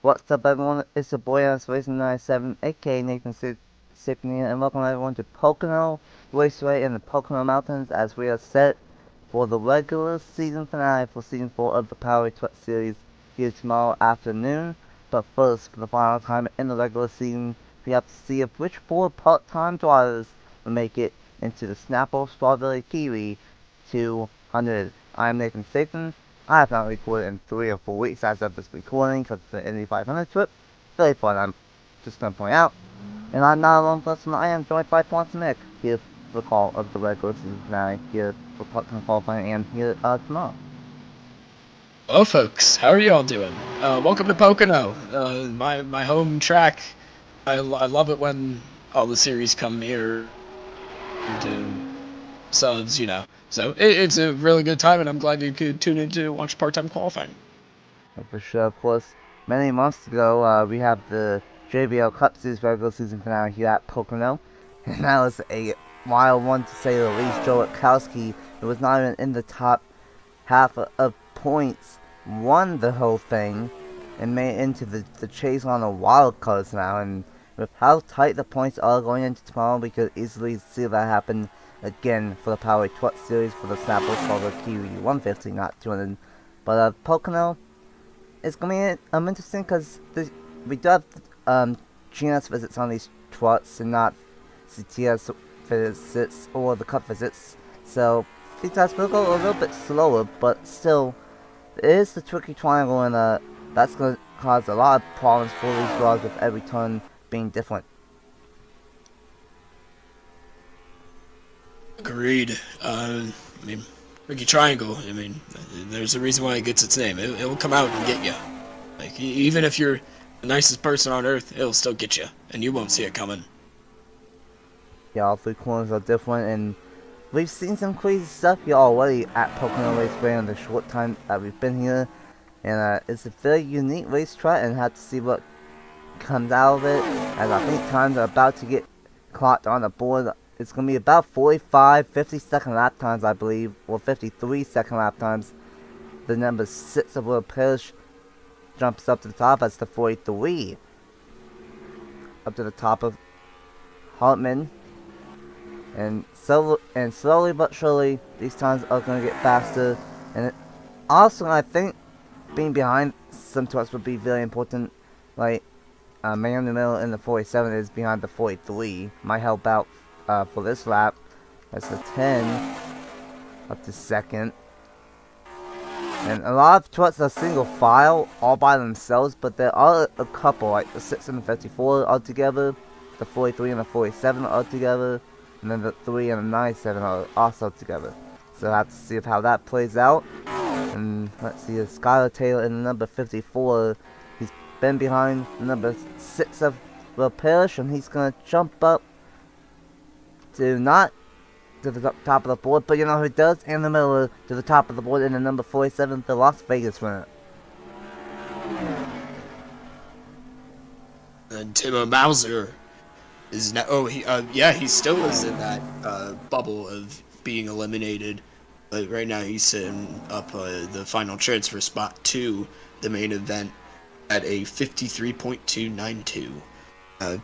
What's up, everyone? It's your boy, Racing97, aka Nathan Stapleton, and welcome everyone to Pocono Raceway in the Pocono Mountains as we are set for the regular season finale for Season 4 of the Powerade Series here tomorrow afternoon. But first, for the final time in the regular season, we have to see if which 4 part-time drivers will make it into the Snapple Strawberry Kiwi 200. I am Nathan Stapleton. I have not recorded in 3 or 4 weeks as of this recording because it's the Indy 500 trip. Very fun, I'm just going to point out. And I'm not alone person, I am joined by Nick here for the call of the regular season finale here for part-time qualifying and here tomorrow. Hello, folks. How are you all doing? Welcome to Pocono, my home track. I love it when all the series come here to subs, So it's a really good time, and I'm glad you could tune in to watch part-time qualifying. For sure, of course, many months ago, we have the JBL Cup Series regular season finale here at Pocono. And that was a wild one to say the least. Joe Witkowski, who was not even in the top half of points, won the whole thing and made it into the chase on the wild cards now. And with how tight the points are going into tomorrow, we could easily see that happen again for the Powerade Twat Series for the Snapple Kiwi 150, not 200. But Pocono, it's gonna be interesting because we do have GNS visits on these trots and not CTS visits or the cup visits. So these guys will go a little bit slower, but still, it is the tricky triangle, and that's gonna cause a lot of problems for these draws with every turn being different. Agreed. I mean, Ricky Triangle. I mean, there's a reason why it gets its name. It will come out and get you. Like even if you're the nicest person on earth, it'll still get you, and you won't see it coming. Yeah, all 3 corners are different, and we've seen some crazy stuff here already at Pocono Raceway in the short time that we've been here. And it's a very unique racetrack, and have to see what comes out of it, as I think times are about to get clocked on the board. It's going to be about 45, 50-second lap times, I believe, or 53-second lap times. The number 6 of Will Parrish jumps up to the top as the 43. Up to the top of Hartman. And slowly but surely, these times are going to get faster. And also, I think being behind some trucks would be very important. Like, man in the middle in the 47 is behind the 43. Might help out for this lap. That's a 10 up to second. And a lot of trucks are single file all by themselves, but there are a couple, like the 6 and the 54 are together, the 43 and the 47 are together, and then the 3 and the 97 are also together. So I have to see how that plays out. And let's see, Skylar Taylor in the number 54, he's been behind the number 6 of Will Parrish, and he's going to jump up to not to the top of the board, but you know who does? In the middle to the top of the board in the number 47, the Las Vegas winner. And Timo Mauser is now. Oh, he still is in that bubble of being eliminated. But right now he's sitting up the final transfer spot to the main event at a 53.292.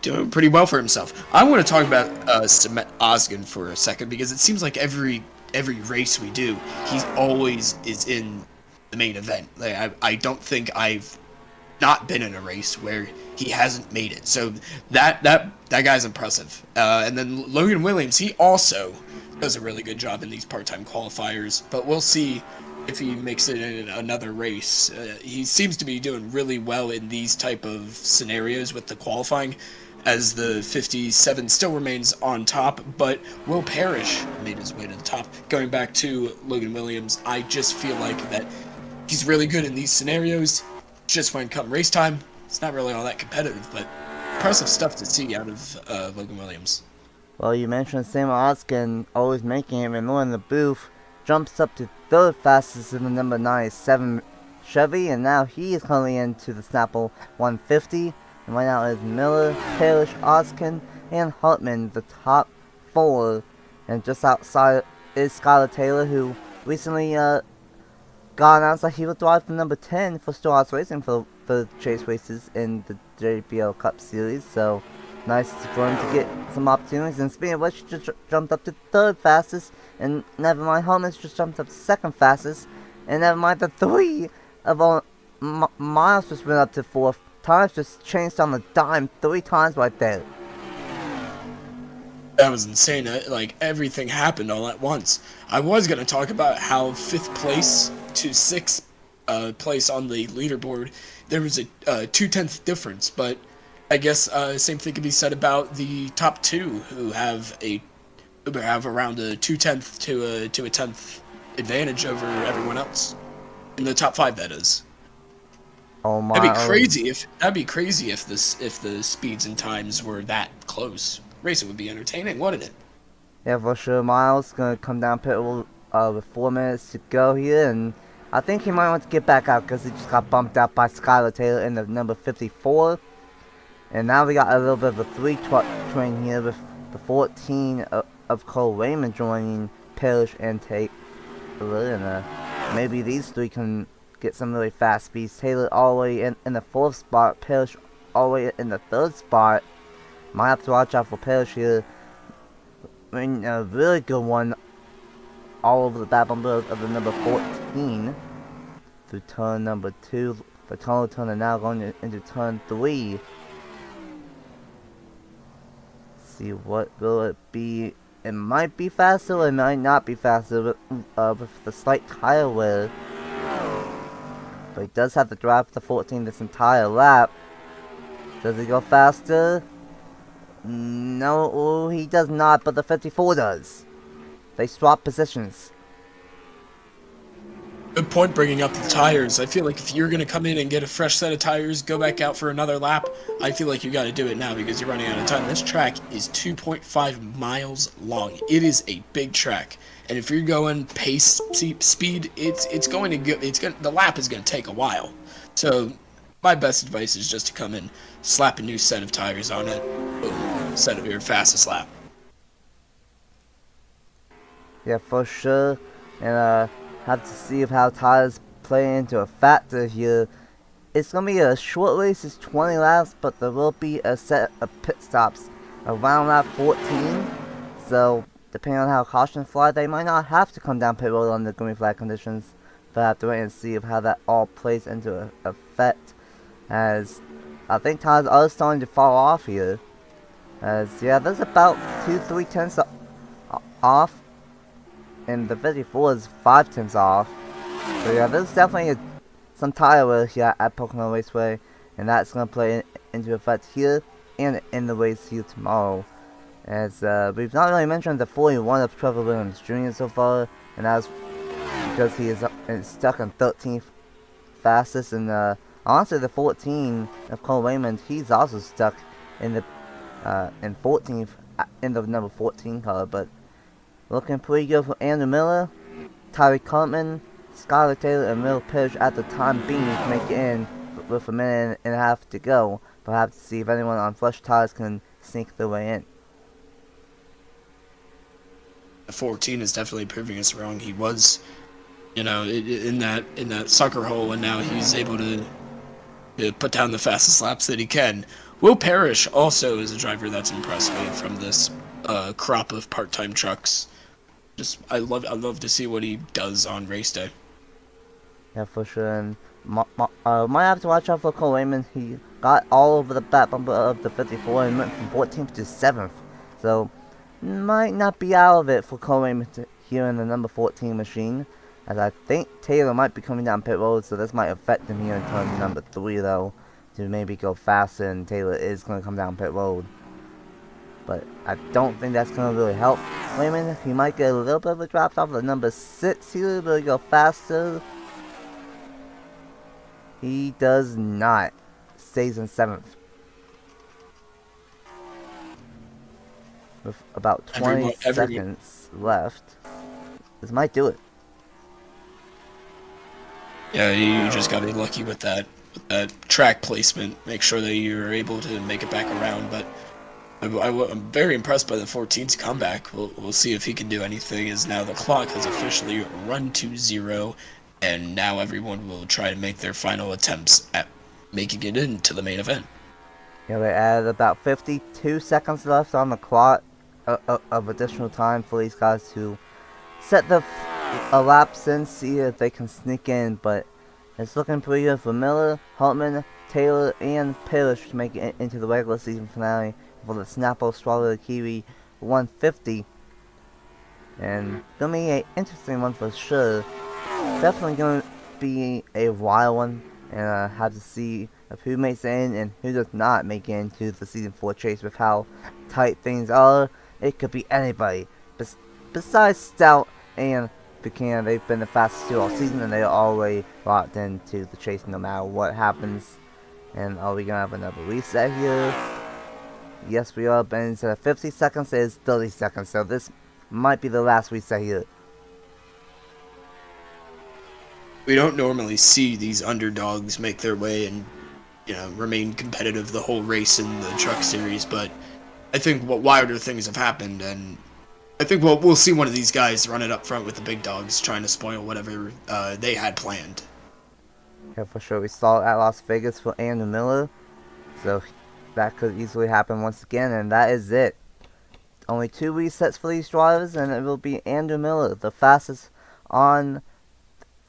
Doing pretty well for himself. I want to talk about Semet Ozgen for a second, because it seems like every race we do, he always is in the main event. Like, I don't think I've not been in a race where he hasn't made it. So that guy's impressive. And then Logan Williams, he also does a really good job in these part-time qualifiers, but we'll see if he makes it in another race. He seems to be doing really well in these type of scenarios with the qualifying, as the 57 still remains on top, but Will Parrish made his way to the top. Going back to Logan Williams, I just feel like that he's really good in these scenarios. Just when come race time, it's not really all that competitive, but impressive stuff to see out of Logan Williams. Well, you mentioned Sam Oskin always making it, and in the booth jumps up to 3rd fastest in the number 97 Chevy, and now he is currently into the Snapple 150. And right now is Miller, Parrish, Oskin, and Hartman, the top 4. And just outside is Skylar Taylor, who recently got announced that he will drive the number 10 for Storehouse Racing for third chase races in the JBL Cup Series, so nice for him to get some opportunities. And speaking of which, he just jumped up to third fastest, and never mind, Holman's just jumped up to second fastest, and never mind, the three of all Miles just went up to fourth. Times just changed on the dime 3 times right there. That was insane. Like, everything happened all at once. I was going to talk about how 5th place to 6th place on the leaderboard, there was a 2/10 difference, but I guess same thing can be said about the top 2, who have around a 2/10 to a 10th advantage over everyone else. In the top 5, that is. Oh my! That'd be crazy if the speeds and times were that close. Racing would be entertaining, wouldn't it? Yeah, for sure. Miles gonna come down pit road with 4 minutes to go here, and I think he might want to get back out because he just got bumped out by Skylar Taylor in the number 54. And now we got a little bit of a 3-truck train here with the 14 of Cole Raymond joining Parrish and Taylor, and maybe these 3 can get some really fast speeds. Taylor all the way in the 4th spot, Parrish all the way in the 3rd spot. Might have to watch out for Parrish here. I mean, a really good one all over the back bumper of the number 14 through turn number 2. The tunnel turn and now going into turn 3. See, what will it be? It might be faster, or it might not be faster with the slight tire wear. But he does have to drive the 14 this entire lap. Does he go faster? No, he does not, but the 54 does. They swap positions. Good point bringing up the tires. I feel like if you're going to come in and get a fresh set of tires, go back out for another lap, I feel like you got to do it now because you're running out of time. This track is 2.5 miles long. It is a big track. And if you're going pace speed, the lap is going to take a while. So my best advice is just to come in, slap a new set of tires on it, boom, set of your fastest lap. Yeah, for sure. And have to see if how tires play into a factor here. It's gonna be a short race, it's 20 laps, but there will be a set of pit stops around lap 14. So depending on how cautions fly, they might not have to come down pit road under green flag conditions. But I have to wait and see how that all plays into effect. As I think tires are starting to fall off here. As yeah, there's about 2-3 tenths off. And the 54 is 5 tenths off. So yeah, there's definitely some tire wear here at Pocono Raceway. And that's going to play into effect here and in the race here tomorrow. As we've not really mentioned the 41 of Trevor Williams Jr. so far. And that's because he is stuck in 13th fastest. And honestly, the 14 of Cole Raymond, he's also stuck in the in 14th, in the number 14 car. But looking pretty good for Andrew Miller, Tyree Cartman, Skylar Taylor, and Will Parrish at the time being to make it in with a minute and a half to go. But I have to see if anyone on fresh tires can sneak their way in. The 14 is definitely proving us wrong. He was, in that sucker hole, and now he's able to put down the fastest laps that he can. Will Parrish also is a driver that's impressed me from this crop of part-time trucks. I love to see what he does on race day. Yeah, for sure. And might have to watch out for Cole Raymond. He got all over the back bumper of the 54 and went from 14th to 7th. So might not be out of it for Cole Raymond here in the number 14 machine. As I think Taylor might be coming down pit road, so this might affect him here in turn number 3 though, to maybe go faster, and Taylor is going to come down pit road. But I don't think that's going to really help Raymond. He might get a little bit of a drop off the number 6 here, but go faster. He does not. Stays in 7th. With about 20 seconds left. This might do it. Yeah, you just got to be lucky with that track placement. Make sure that you're able to make it back around, but I'm very impressed by the 14's comeback. We'll see if he can do anything, as now the clock has officially run to 0, and now everyone will try to make their final attempts at making it into the main event. Yeah, we added about 52 seconds left on the clock of additional time for these guys to set the laps in, see if they can sneak in, but it's looking pretty good for Miller, Hartman, Taylor, and Parrish to make it into the regular season finale for the Snapple Strawberry Kiwi 150. And gonna be an interesting one for sure. Definitely gonna be a wild one, and have to see of who makes it in and who does not make it into the season 4 chase. With how tight things are, it could be anybody. Besides Stout and Buchanan, they've been the fastest two all season, and they're already locked into the chase no matter what happens. And are we gonna have another reset here? Yes, we are, but instead of 50 seconds, it is 30 seconds, so this might be the last reset here. We don't normally see these underdogs make their way and, remain competitive the whole race in the truck series, but I think what wilder things have happened, and I think we'll see one of these guys run it up front with the big dogs, trying to spoil whatever they had planned. Yeah, for sure. We saw it at Las Vegas for Andrew Miller, so that could easily happen once again, and that is it. Only 2 resets for these drivers, and it will be Andrew Miller, the fastest on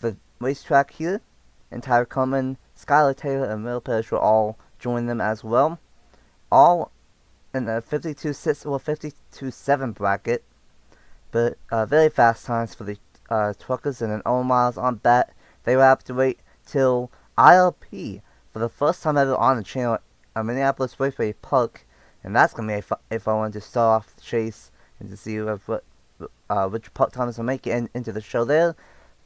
the racetrack here, and Tyler Coleman, Skylar Taylor, and Will Parrish will all join them as well. All in the 52-6 or 52-7 bracket, but very fast times for the truckers, and an 0 miles on bat. They will have to wait till ILP for the first time ever on the channel, Minneapolis Raceway Park, and that's gonna be if I want to start off the chase and to see which park timers will make it into the show there.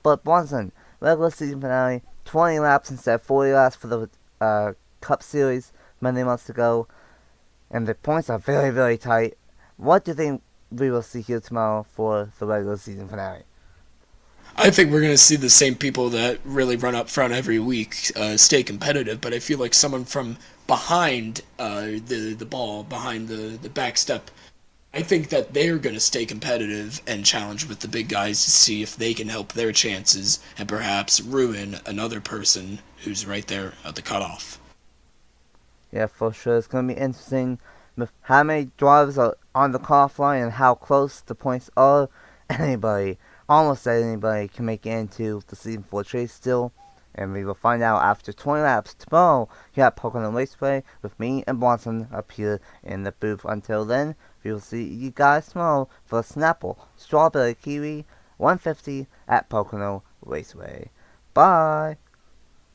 But Bronson, regular season finale, 20 laps instead of 40 laps for the Cup Series many months ago, and the points are very, very tight. What do you think we will see here tomorrow for the regular season finale? I think we're going to see the same people that really run up front every week stay competitive, but I feel like someone from behind the ball, behind the back step, I think that they're going to stay competitive and challenge with the big guys to see if they can help their chances and perhaps ruin another person who's right there at the cutoff. Yeah, for sure. It's going to be interesting with how many drivers are on the cutoff line and how close the points are. Almost anybody can make it into the season 4 chase still. And we will find out after 20 laps tomorrow here at Pocono Raceway with me and Bronson up here in the booth. Until then, we will see you guys tomorrow for the Snapple Strawberry Kiwi 150 at Pocono Raceway. Bye!